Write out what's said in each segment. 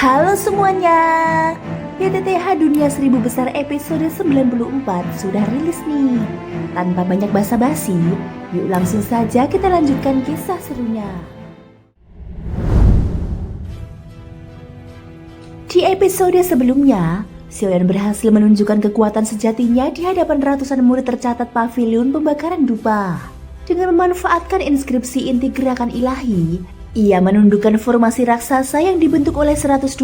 Halo semuanya, YTTH Dunia 1000 Besar episode 94 sudah rilis nih. Tanpa banyak basa-basi, yuk langsung saja kita lanjutkan kisah serunya. Di episode sebelumnya, Xiaoyan berhasil menunjukkan kekuatan sejatinya di hadapan ratusan murid tercatat pavilion pembakaran dupa. Dengan memanfaatkan inskripsi inti gerakan ilahi, ia menundukkan formasi raksasa yang dibentuk oleh 127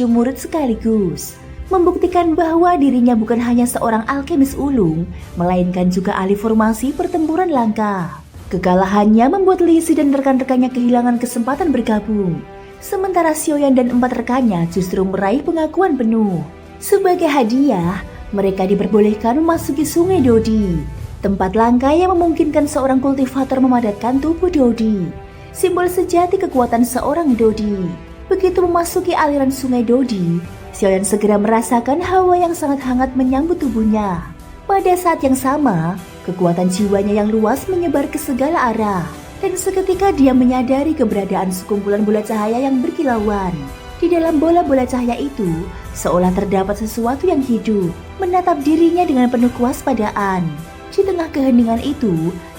murid sekaligus, membuktikan bahwa dirinya bukan hanya seorang alkemis ulung, melainkan juga ahli formasi pertempuran langka. Kekalahannya membuat Li Si dan rekan-rekannya kehilangan kesempatan bergabung, sementara Xiaoyan dan 4 rekannya justru meraih pengakuan penuh. Sebagai hadiah, mereka diperbolehkan memasuki Sungai Dodi, tempat langka yang memungkinkan seorang kultivator memadatkan tubuh Dodi, simbol sejati kekuatan seorang Dodi. Begitu memasuki aliran Sungai Dodi, Xiaoyan segera merasakan hawa yang sangat hangat menyambut tubuhnya. Pada saat yang sama, kekuatan jiwanya yang luas menyebar ke segala arah, dan seketika dia menyadari keberadaan sekumpulan bola cahaya yang berkilauan. Di dalam bola-bola cahaya itu, seolah terdapat sesuatu yang hidup, menatap dirinya dengan penuh kewaspadaan. Di tengah keheningan itu,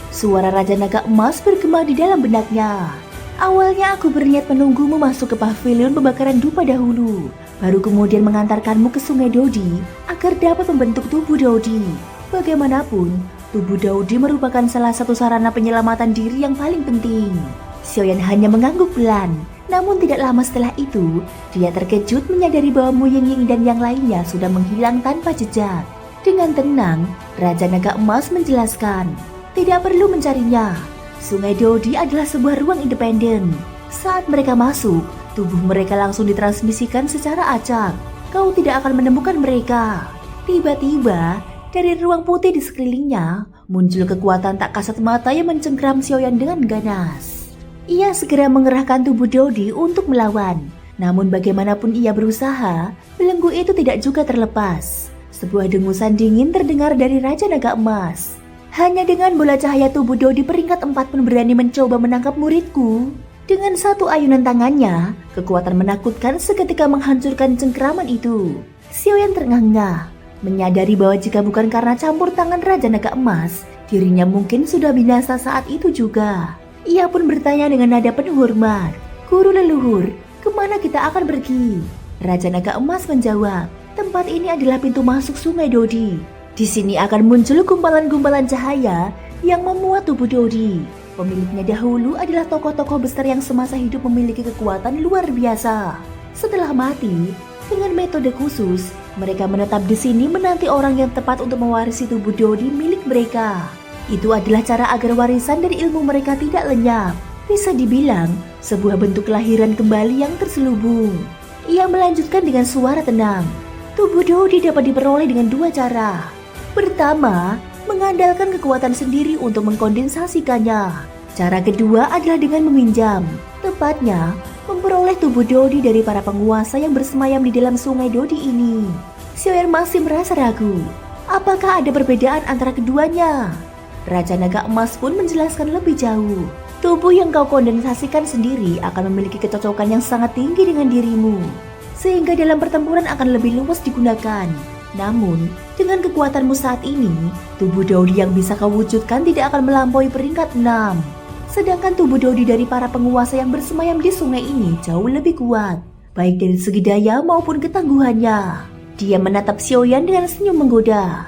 suara Raja Naga Emas bergema di dalam benaknya. Awalnya aku berniat menunggumu masuk ke pavilion pembakaran dupa dahulu, baru kemudian mengantarkanmu ke Sungai Dodi agar dapat membentuk tubuh Dodi. Bagaimanapun, tubuh Dodi merupakan salah satu sarana penyelamatan diri yang paling penting. Xiaoyan hanya mengangguk pelan, namun tidak lama setelah itu, dia terkejut menyadari bahwa Mu Yingying dan yang lainnya sudah menghilang tanpa jejak. Dengan tenang, Raja Naga Emas menjelaskan, tidak perlu mencarinya. Sungai Dodi adalah sebuah ruang independen. Saat mereka masuk, tubuh mereka langsung ditransmisikan secara acak. Kau tidak akan menemukan mereka. Tiba-tiba, dari ruang putih di sekelilingnya, muncul kekuatan tak kasat mata yang mencengkram Xiaoyan dengan ganas. Ia segera mengerahkan tubuh Dodi untuk melawan. Namun bagaimanapun ia berusaha, belenggu itu tidak juga terlepas. Sebuah dengusan dingin terdengar dari Raja Naga Emas. Hanya dengan bola cahaya tubuh Dodi peringkat 4 pun berani mencoba menangkap muridku. Dengan satu ayunan tangannya, kekuatan menakutkan seketika menghancurkan cengkeraman itu. Xiaoyan ternganga, menyadari bahwa jika bukan karena campur tangan Raja Naga Emas, dirinya mungkin sudah binasa saat itu juga. Ia pun bertanya dengan nada penuh hormat, "Guru leluhur, kemana kita akan pergi?" Raja Naga Emas menjawab, "Tempat ini adalah pintu masuk Sungai Dodi. Di sini akan muncul gumpalan-gumpalan cahaya yang memuat tubuh Dodi. Pemiliknya dahulu adalah tokoh-tokoh besar yang semasa hidup memiliki kekuatan luar biasa. Setelah mati, dengan metode khusus, mereka menetap di sini menanti orang yang tepat untuk mewarisi tubuh Dodi milik mereka. Itu adalah cara agar warisan dari ilmu mereka tidak lenyap. Bisa dibilang, sebuah bentuk kelahiran kembali yang terselubung." Ia melanjutkan dengan suara tenang, "Tubuh Dodi dapat diperoleh dengan 2 cara. Pertama, mengandalkan kekuatan sendiri untuk mengkondensasikannya. Cara kedua adalah dengan meminjam, tepatnya memperoleh tubuh Dodi dari para penguasa yang bersemayam di dalam Sungai Dodi ini." Xiaoyan masih merasa ragu. Apakah ada perbedaan antara keduanya? Raja Naga Emas pun menjelaskan lebih jauh. Tubuh yang kau kondensasikan sendiri akan memiliki kecocokan yang sangat tinggi dengan dirimu, sehingga dalam pertempuran akan lebih luas digunakan. Namun, dengan kekuatanmu saat ini, tubuh Dodi yang bisa kau wujudkan tidak akan melampaui peringkat 6. Sedangkan tubuh Dodi dari para penguasa yang bersemayam di sungai ini jauh lebih kuat, baik dari segi daya maupun ketangguhannya. Dia menatap Xiaoyan dengan senyum menggoda.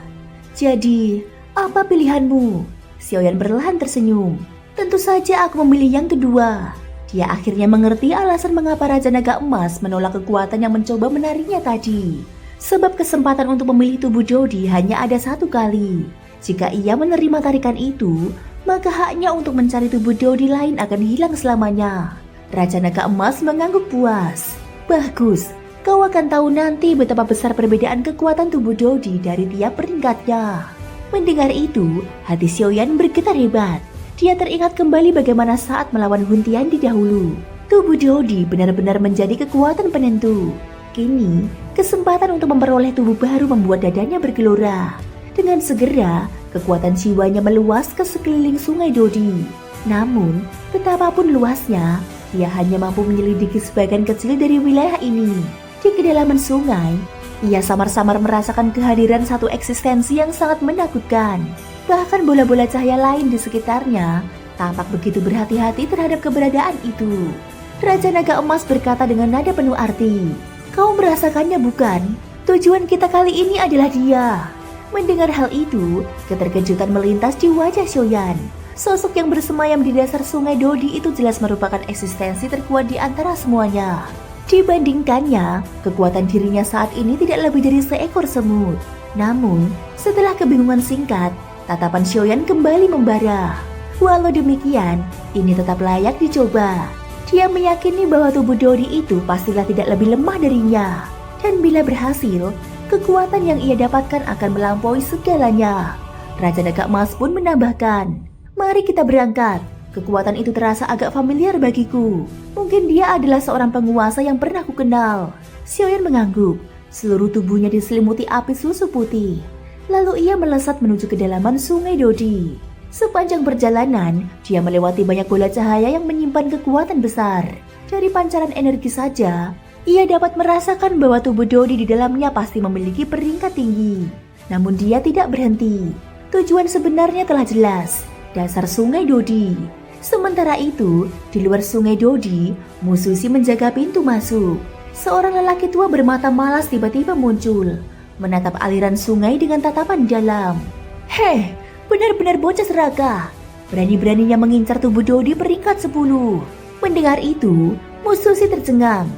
"Jadi, apa pilihanmu?" Xiaoyan perlahan tersenyum. "Tentu saja aku memilih yang kedua." Dia akhirnya mengerti alasan mengapa Raja Naga Emas menolak kekuatan yang mencoba menariknya tadi. Sebab kesempatan untuk memilih tubuh Dodi hanya ada 1 kali. Jika ia menerima tarikan itu, maka haknya untuk mencari tubuh Dodi lain akan hilang selamanya. Raja Naga Emas mengangguk puas. "Bagus, kau akan tahu nanti betapa besar perbedaan kekuatan tubuh Dodi dari tiap peringkatnya." Mendengar itu, hati Xiaoyan bergetar hebat. Dia teringat kembali bagaimana saat melawan Hun Tian di dahulu. Tubuh Dodi benar-benar menjadi kekuatan penentu. Kini, kesempatan untuk memperoleh tubuh baru membuat dadanya bergelora. Dengan segera, kekuatan jiwanya meluas ke sekeliling Sungai Dodi. Namun, betapapun luasnya, Dia hanya mampu menyelidiki sebagian kecil dari wilayah ini. Di kedalaman sungai, ia samar-samar merasakan kehadiran satu eksistensi yang sangat menakutkan. Bahkan bola-bola cahaya lain di sekitarnya tampak begitu berhati-hati terhadap keberadaan itu. Raja Naga Emas berkata dengan nada penuh arti, "Kau merasakannya bukan? Tujuan kita kali ini adalah dia." Mendengar hal itu, keterkejutan melintas di wajah Xiaoyan. Sosok yang bersemayam di dasar sungai Dodi itu jelas merupakan eksistensi terkuat di antara semuanya. Dibandingkannya, kekuatan dirinya saat ini tidak lebih dari seekor semut. Namun, setelah kebingungan singkat, tatapan Xiaoyan kembali membara. Walau demikian, ini tetap layak dicoba. Dia meyakini bahwa tubuh Dodi itu pastilah tidak lebih lemah darinya. Dan bila berhasil, kekuatan yang ia dapatkan akan melampaui segalanya. Raja Naga Emas pun menambahkan, "Mari kita berangkat. Kekuatan itu terasa agak familiar bagiku. Mungkin dia adalah seorang penguasa yang pernah ku kenal." Xiaoyan mengangguk. Seluruh tubuhnya diselimuti api susu putih. Lalu ia melesat menuju kedalaman sungai Dodi. Sepanjang perjalanan, dia melewati banyak bola cahaya yang menyimpan kekuatan besar. Dari pancaran energi saja, ia dapat merasakan bahwa tubuh Dodi di dalamnya pasti memiliki peringkat tinggi. Namun dia tidak berhenti. Tujuan sebenarnya telah jelas. Dasar sungai Dodi. Sementara itu, di luar sungai Dodi, Mususi menjaga pintu masuk. Seorang lelaki tua bermata malas tiba-tiba muncul, menatap aliran sungai dengan tatapan dalam. "Heh, benar-benar bocah serakah. Berani-beraninya mengincar tubuh Dodi peringkat 10. Mendengar itu, Mususi tercengang.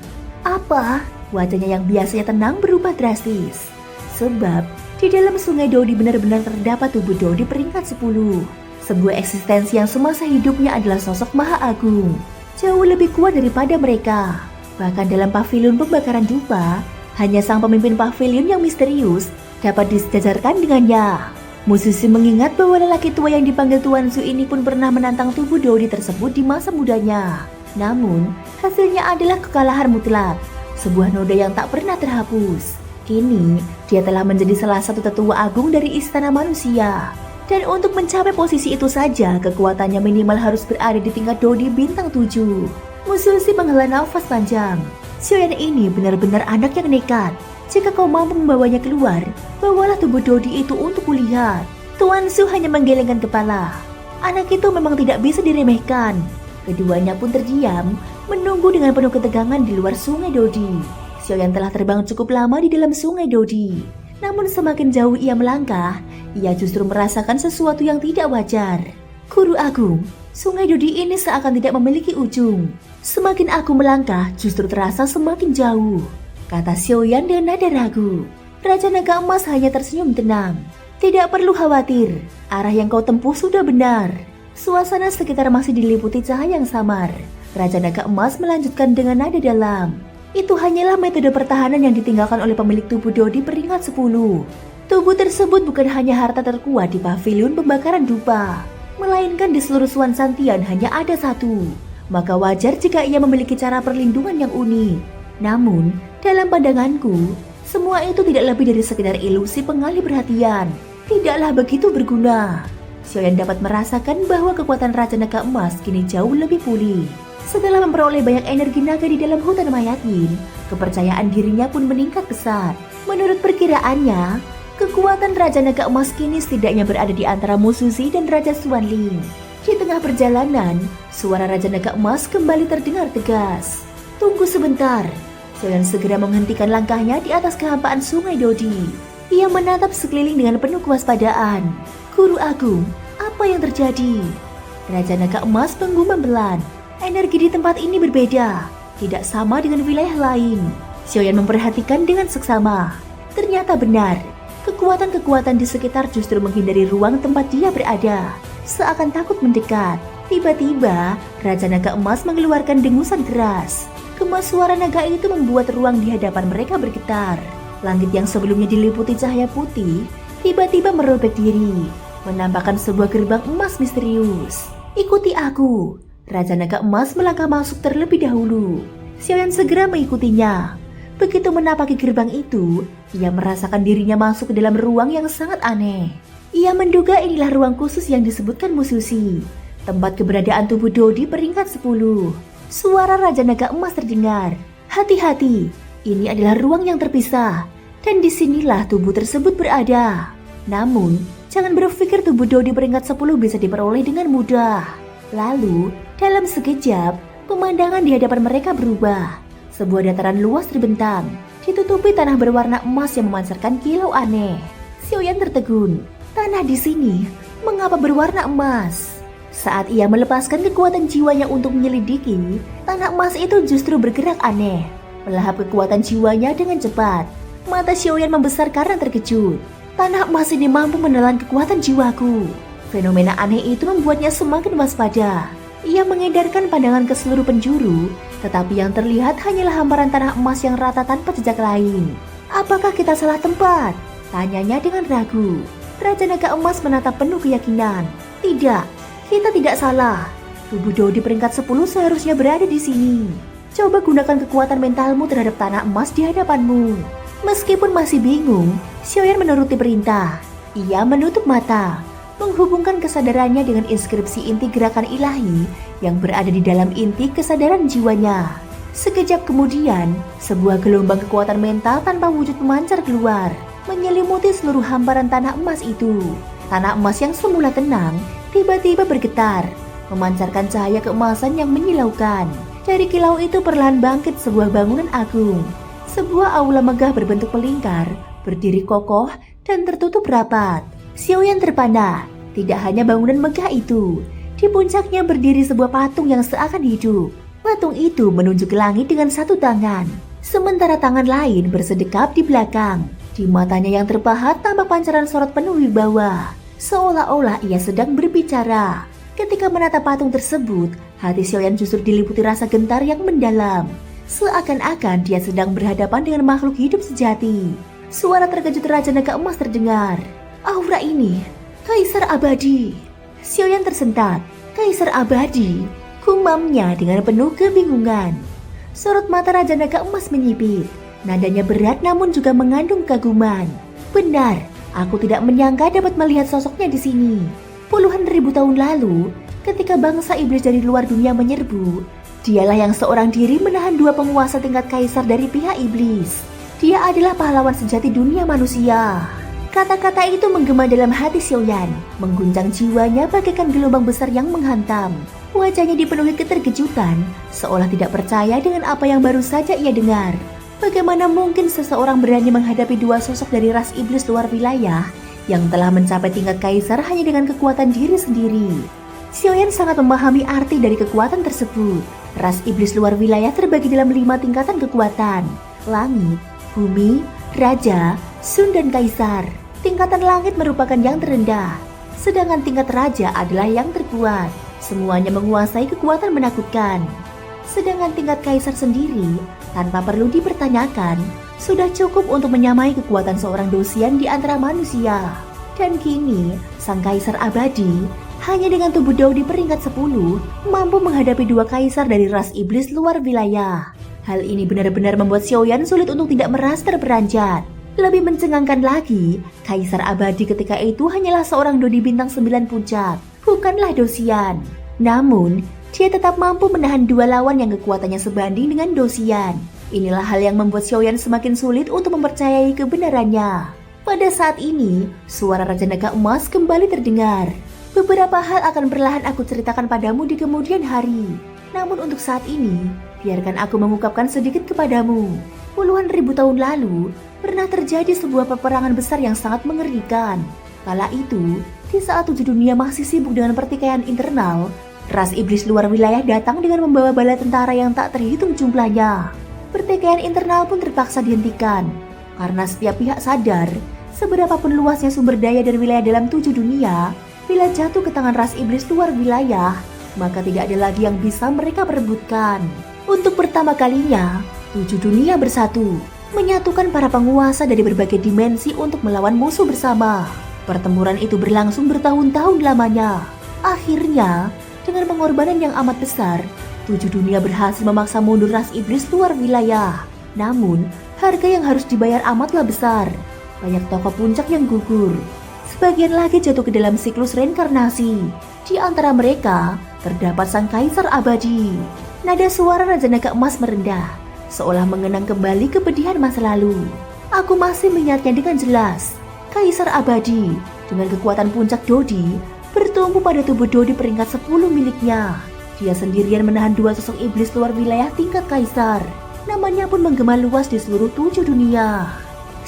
Apa? Wajahnya yang biasanya tenang berubah drastis. Sebab, di dalam sungai Dodi benar-benar terdapat tubuh Dodi peringkat 10. Sebuah eksistensi yang semasa hidupnya adalah sosok Maha Agung, jauh lebih kuat daripada mereka. Bahkan dalam pavilion pembakaran dupa, hanya sang pemimpin pavilion yang misterius dapat disejajarkan dengannya. Mususi mengingat bahwa lelaki tua yang dipanggil Tuan Su ini pun pernah menantang tubuh Dodi tersebut di masa mudanya. Namun, hasilnya adalah kekalahan mutlak, sebuah noda yang tak pernah terhapus. Kini, dia telah menjadi salah satu tetua agung dari istana manusia. Dan untuk mencapai posisi itu saja, kekuatannya minimal harus berada di tingkat Dodi bintang 7. Mususi menghela nafas panjang. Xiaoyan ini benar-benar anak yang nekat. Jika kau mampu membawanya keluar, bawalah tubuh Dodi itu untuk kulihat. Tuan Su hanya menggelengkan kepala. Anak itu memang tidak bisa diremehkan. Keduanya pun terdiam, menunggu dengan penuh ketegangan di luar sungai Dodi. Xiaoyan telah terbang cukup lama di dalam sungai Dodi. Namun semakin jauh ia melangkah, ia justru merasakan sesuatu yang tidak wajar. "Guru Agung, sungai Dodi ini seakan tidak memiliki ujung. Semakin aku melangkah, justru terasa semakin jauh," kata Xiaoyan dengan nada ragu. Raja Naga Emas hanya tersenyum tenang. "Tidak perlu khawatir, arah yang kau tempuh sudah benar." Suasana sekitar masih diliputi cahaya yang samar. Raja Naga Emas melanjutkan dengan nada dalam. "Itu hanyalah metode pertahanan yang ditinggalkan oleh pemilik tubuh Dodi peringkat 10. Tubuh tersebut bukan hanya harta terkuat di pavilion pembakaran dupa, melainkan di seluruh Suan Santian hanya ada satu. Maka wajar jika ia memiliki cara perlindungan yang unik. Namun, dalam pandanganku, semua itu tidak lebih dari sekedar ilusi pengalih perhatian. Tidaklah begitu berguna." Xiaoyan dapat merasakan bahwa kekuatan Raja Naga Emas kini jauh lebih pulih. Setelah memperoleh banyak energi naga di dalam hutan Mayat Yin, kepercayaan dirinya pun meningkat pesat. Menurut perkiraannya, kekuatan Raja Naga Emas kini setidaknya berada di antara Mususi dan Raja Xuanling. Di tengah perjalanan, suara Raja Naga Emas kembali terdengar tegas. "Tunggu sebentar." Xiaoyan segera menghentikan langkahnya di atas kehampaan sungai Dodi. Ia menatap sekeliling dengan penuh kewaspadaan. "Guru Agung, apa yang terjadi?" Raja Naga Emas menggumam pelan. "Energi di tempat ini berbeda, tidak sama dengan wilayah lain." Xiaoyan memperhatikan dengan seksama. Ternyata benar, kekuatan-kekuatan di sekitar justru menghindari ruang tempat dia berada, seakan takut mendekat. Tiba-tiba, Raja Naga Emas mengeluarkan dengusan keras. Gemas suara naga itu membuat ruang di hadapan mereka bergetar. Langit yang sebelumnya diliputi cahaya putih, tiba-tiba merobek diri, menampakkan sebuah gerbang emas misterius. "Ikuti aku." Raja Naga Emas melangkah masuk terlebih dahulu. Xiaoyan segera mengikutinya. Begitu menapaki gerbang itu, ia merasakan dirinya masuk ke dalam ruang yang sangat aneh. Ia menduga inilah ruang khusus yang disebutkan Mususi, tempat keberadaan tubuh Dodi peringkat 10. Suara Raja Naga Emas terdengar. Hati-hati, ini adalah ruang yang terpisah, dan disinilah tubuh tersebut berada. Namun, jangan berpikir tubuh Dodi peringkat 10 bisa diperoleh dengan mudah. Lalu, dalam sekejap, pemandangan di hadapan mereka berubah. Sebuah dataran luas terbentang, ditutupi tanah berwarna emas yang memancarkan kilau aneh. Xiaoyan tertegun. Tanah di sini, mengapa berwarna emas? Saat ia melepaskan kekuatan jiwanya untuk menyelidiki, tanah emas itu justru bergerak aneh, melahap kekuatan jiwanya dengan cepat. Mata Xiaoyan membesar karena terkejut. Tanah emas ini mampu menelan kekuatan jiwaku. Fenomena aneh itu membuatnya semakin waspada. Ia mengedarkan pandangan ke seluruh penjuru, tetapi yang terlihat hanyalah hamparan tanah emas yang rata tanpa jejak lain. Apakah kita salah tempat? Tanyanya dengan ragu. Raja Naga Emas menatap penuh keyakinan. Tidak, kita tidak salah. Tubuh Dodi peringkat 10 seharusnya berada di sini. Coba gunakan kekuatan mentalmu terhadap tanah emas di hadapanmu. Meskipun masih bingung, Xiaoyan menuruti perintah. Ia menutup mata, menghubungkan kesadarannya dengan inskripsi inti gerakan ilahi yang berada di dalam inti kesadaran jiwanya. Sekejap kemudian, sebuah gelombang kekuatan mental tanpa wujud memancar keluar, menyelimuti seluruh hamparan tanah emas itu. Tanah emas yang semula tenang tiba-tiba bergetar, memancarkan cahaya keemasan yang menyilaukan. Dari kilau itu perlahan bangkit sebuah bangunan agung. Sebuah aula megah berbentuk melingkar, berdiri kokoh dan tertutup rapat. Xiaoyan terpana. Tidak hanya bangunan megah itu, di puncaknya berdiri sebuah patung yang seakan hidup. Patung itu menunjuk ke langit dengan satu tangan, sementara tangan lain bersedekap di belakang. Di matanya yang terpahat tampak pancaran sorot penuh wibawa, seolah-olah ia sedang berbicara. Ketika menatap patung tersebut, hati Xiaoyan justru diliputi rasa gentar yang mendalam. Seakan-akan dia sedang berhadapan dengan makhluk hidup sejati. Suara terkejut Raja Naga Emas terdengar. Aura ini, Kaisar Abadi. Xiaoyan tersentak. Kaisar Abadi, gumamnya dengan penuh kebingungan. Sorot mata Raja Naga Emas menyipit. Nadanya berat namun juga mengandung kekaguman. Benar, aku tidak menyangka dapat melihat sosoknya di sini. Puluhan ribu tahun lalu, ketika bangsa iblis dari luar dunia menyerbu, dialah yang seorang diri menahan dua penguasa tingkat kaisar dari pihak iblis. Dia adalah pahlawan sejati dunia manusia. Kata-kata itu menggema dalam hati Xiaoyan, mengguncang jiwanya bagaikan gelombang besar yang menghantam. Wajahnya dipenuhi keterkejutan, seolah tidak percaya dengan apa yang baru saja ia dengar. Bagaimana mungkin seseorang berani menghadapi dua sosok dari ras iblis luar wilayah yang telah mencapai tingkat kaisar hanya dengan kekuatan diri sendiri? Xiaoyan sangat memahami arti dari kekuatan tersebut. Ras iblis luar wilayah terbagi dalam 5 tingkatan kekuatan: langit, bumi, raja, sun, dan kaisar. Tingkatan langit merupakan yang terendah, sedangkan tingkat raja adalah yang terkuat. Semuanya menguasai kekuatan menakutkan. Sedangkan tingkat kaisar sendiri, tanpa perlu dipertanyakan, sudah cukup untuk menyamai kekuatan seorang dosian di antara manusia. Dan kini, sang Kaisar Abadi, hanya dengan tubuh Dodi peringkat 10, mampu menghadapi dua kaisar dari ras iblis luar wilayah. Hal ini benar-benar membuat Xiaoyan sulit untuk tidak merasa terperanjat. Lebih mencengangkan lagi, Kaisar Abadi ketika itu hanyalah seorang Dodi bintang 9 puncak, bukanlah dosian. Namun, dia tetap mampu menahan dua lawan yang kekuatannya sebanding dengan dosian. Inilah hal yang membuat Xiaoyan semakin sulit untuk mempercayai kebenarannya. Pada saat ini, suara Raja Naga Emas kembali terdengar. Beberapa hal akan perlahan aku ceritakan padamu di kemudian hari. Namun untuk saat ini, biarkan aku mengungkapkan sedikit kepadamu. Puluhan ribu tahun lalu, pernah terjadi sebuah peperangan besar yang sangat mengerikan. Kala itu, di saat 7 dunia masih sibuk dengan pertikaian internal, ras iblis luar wilayah datang dengan membawa bala tentara yang tak terhitung jumlahnya. Pertikaian internal pun terpaksa dihentikan, karena setiap pihak sadar, seberapapun luasnya sumber daya dan wilayah dalam 7 dunia, bila jatuh ke tangan ras iblis luar wilayah, maka tidak ada lagi yang bisa mereka perebutkan. Untuk pertama kalinya, 7 dunia bersatu, menyatukan para penguasa dari berbagai dimensi untuk melawan musuh bersama. Pertempuran itu berlangsung bertahun-tahun lamanya. Akhirnya, dengan pengorbanan yang amat besar, 7 dunia berhasil memaksa mundur ras iblis luar wilayah. Namun, harga yang harus dibayar amatlah besar. Banyak tokoh puncak yang gugur. Sebagian lagi jatuh ke dalam siklus reinkarnasi. Di antara mereka, terdapat sang Kaisar Abadi. Nada suara Raja Naga Emas merendah, seolah mengenang kembali kepedihan masa lalu. Aku masih mengingatnya dengan jelas. Kaisar Abadi dengan kekuatan puncak Dodi bertumbuh pada tubuh Dodi peringkat 10 miliknya. Dia sendirian menahan dua sosok iblis luar wilayah tingkat kaisar. Namanya pun menggema luas di seluruh 7 dunia.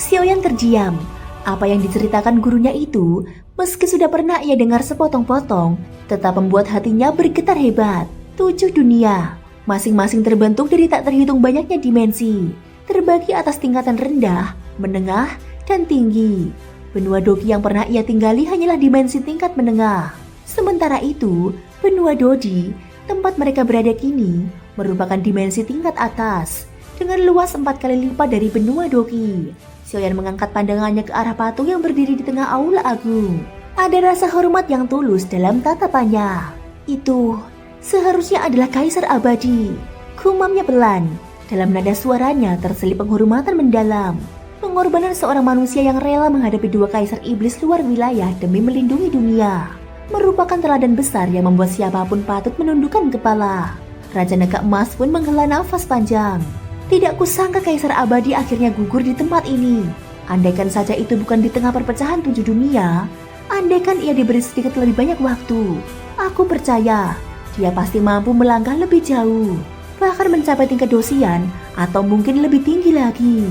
Xiaoyan terdiam. Apa yang diceritakan gurunya itu, meski sudah pernah ia dengar sepotong-potong, tetap membuat hatinya bergetar hebat. 7 dunia, masing-masing terbentuk dari tak terhitung banyaknya dimensi, terbagi atas tingkatan rendah, menengah, dan tinggi. Benua Doki yang pernah ia tinggali hanyalah dimensi tingkat menengah. Sementara itu, benua Dodi, tempat mereka berada kini, merupakan dimensi tingkat atas, dengan luas 4 kali lipat dari benua Doki. Xiaoyan mengangkat pandangannya ke arah patung yang berdiri di tengah aula agung. Ada rasa hormat yang tulus dalam tatapannya. Itu seharusnya adalah Kaisar Abadi. Gumamnya pelan. Dalam nada suaranya terselip penghormatan mendalam. Pengorbanan seorang manusia yang rela menghadapi dua kaisar iblis luar wilayah demi melindungi dunia merupakan teladan besar yang membuat siapapun patut menundukkan kepala. Raja Naga Emas pun menghela nafas panjang. Tidak kusangka Kaisar Abadi akhirnya gugur di tempat ini. Andaikan saja itu bukan di tengah perpecahan 7 dunia, andaikan ia diberi sedikit lebih banyak waktu, aku percaya dia pasti mampu melangkah lebih jauh, bahkan mencapai tingkat dosian atau mungkin lebih tinggi lagi.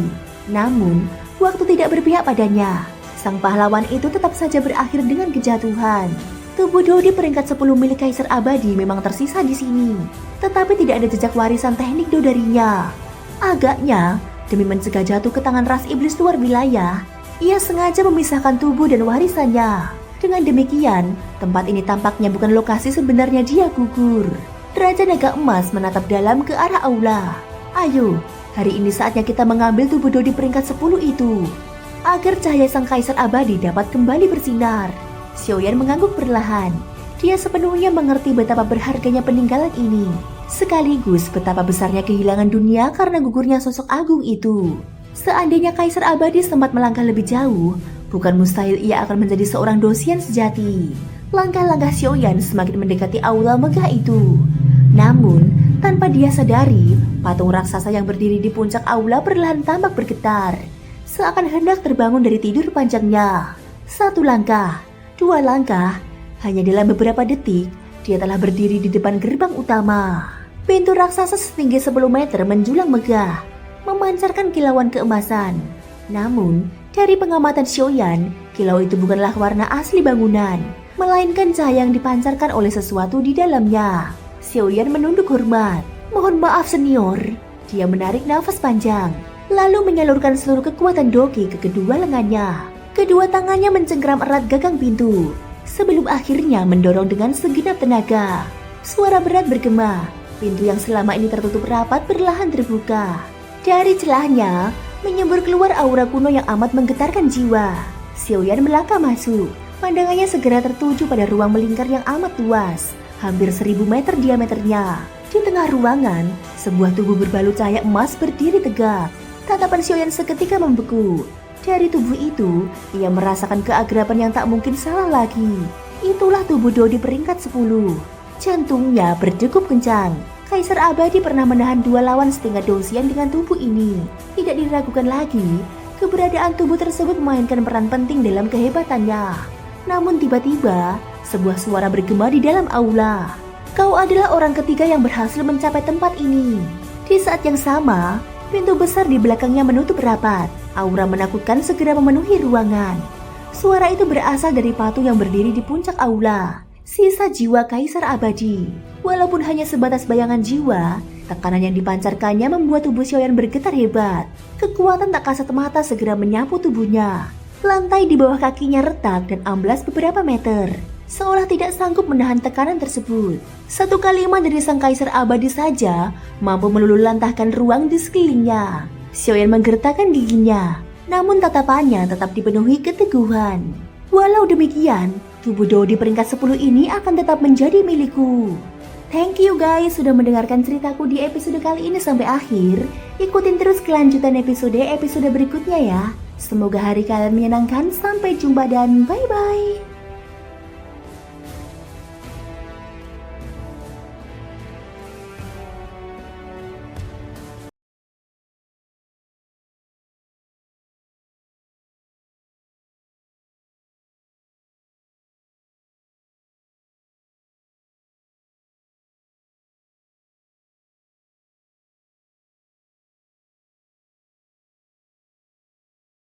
Namun, waktu tidak berpihak padanya. Sang pahlawan itu tetap saja berakhir dengan kejatuhan. Tubuh Dodi peringkat 10 milik Kaisar Abadi memang tersisa di sini, tetapi tidak ada jejak warisan teknik Do darinya. Agaknya, demi mencegah jatuh ke tangan ras iblis luar wilayah, ia sengaja memisahkan tubuh dan warisannya. Dengan demikian, tempat ini tampaknya bukan lokasi sebenarnya dia gugur. Raja Naga Emas menatap dalam ke arah aula. Ayo, hari ini saatnya kita mengambil tubuh Dodi peringkat 10 itu, agar cahaya sang Kaisar Abadi dapat kembali bersinar. Xiaoyan mengangguk perlahan. Dia sepenuhnya mengerti betapa berharganya peninggalan ini, sekaligus betapa besarnya kehilangan dunia karena gugurnya sosok agung itu. Seandainya Kaisar Abadi sempat melangkah lebih jauh, bukan mustahil ia akan menjadi seorang dosian sejati. Langkah-langkah Xiaoyan semakin mendekati aula megah itu. Namun, tanpa dia sadari, patung raksasa yang berdiri di puncak aula perlahan tampak bergetar, seakan hendak terbangun dari tidur panjangnya. 1 langkah, 2 langkah, hanya dalam beberapa detik, dia telah berdiri di depan gerbang utama. Pintu raksasa setinggi 10 meter menjulang megah, memancarkan kilauan keemasan. Namun, dari pengamatan Xiaoyan, kilau itu bukanlah warna asli bangunan, melainkan cahaya yang dipancarkan oleh sesuatu di dalamnya. Xiaoyan menunduk hormat. Mohon maaf senior. Dia menarik nafas panjang, lalu menyalurkan seluruh kekuatan Doki ke kedua lengannya. Kedua tangannya mencengkeram erat gagang pintu, sebelum akhirnya mendorong dengan segenap tenaga. Suara berat bergema, pintu yang selama ini tertutup rapat perlahan terbuka. Dari celahnya, menyembur keluar aura kuno yang amat menggetarkan jiwa. Xiaoyan melangkah masuk, pandangannya segera tertuju pada ruang melingkar yang amat luas, hampir 1000 meter diameternya. Di tengah ruangan, sebuah tubuh berbalut cahaya emas berdiri tegak. Tatapan Xiaoyan seketika membeku. Dari tubuh itu, ia merasakan keagraban yang tak mungkin salah lagi. Itulah tubuh Dodi peringkat 10. Jantungnya berdegup kencang. Kaisar Abadi pernah menahan 2 lawan setingkat dosian dengan tubuh ini. Tidak diragukan lagi, keberadaan tubuh tersebut memainkan peran penting dalam kehebatannya. Namun tiba-tiba, sebuah suara bergema di dalam aula. Kau adalah orang ketiga yang berhasil mencapai tempat ini. Di saat yang sama, pintu besar di belakangnya menutup rapat. Aura menakutkan segera memenuhi ruangan. Suara itu berasal dari patung yang berdiri di puncak aula, sisa jiwa Kaisar Abadi. Walaupun hanya sebatas bayangan jiwa, tekanan yang dipancarkannya membuat tubuh Xiaoyan bergetar hebat. Kekuatan tak kasat mata segera menyapu tubuhnya. Lantai di bawah kakinya retak dan amblas beberapa meter, seolah tidak sanggup menahan tekanan tersebut. Satu kalimat dari sang Kaisar Abadi saja mampu meluluhlantahkan ruang di sekelilingnya. Xiaoyan menggertakkan giginya, namun tatapannya tetap dipenuhi keteguhan. Walau demikian, tubuh Dodi peringkat 10 ini akan tetap menjadi milikku. Thank you guys sudah mendengarkan ceritaku di episode kali ini sampai akhir. Ikutin terus kelanjutan episode berikutnya ya. Semoga hari kalian menyenangkan. Sampai jumpa dan bye-bye.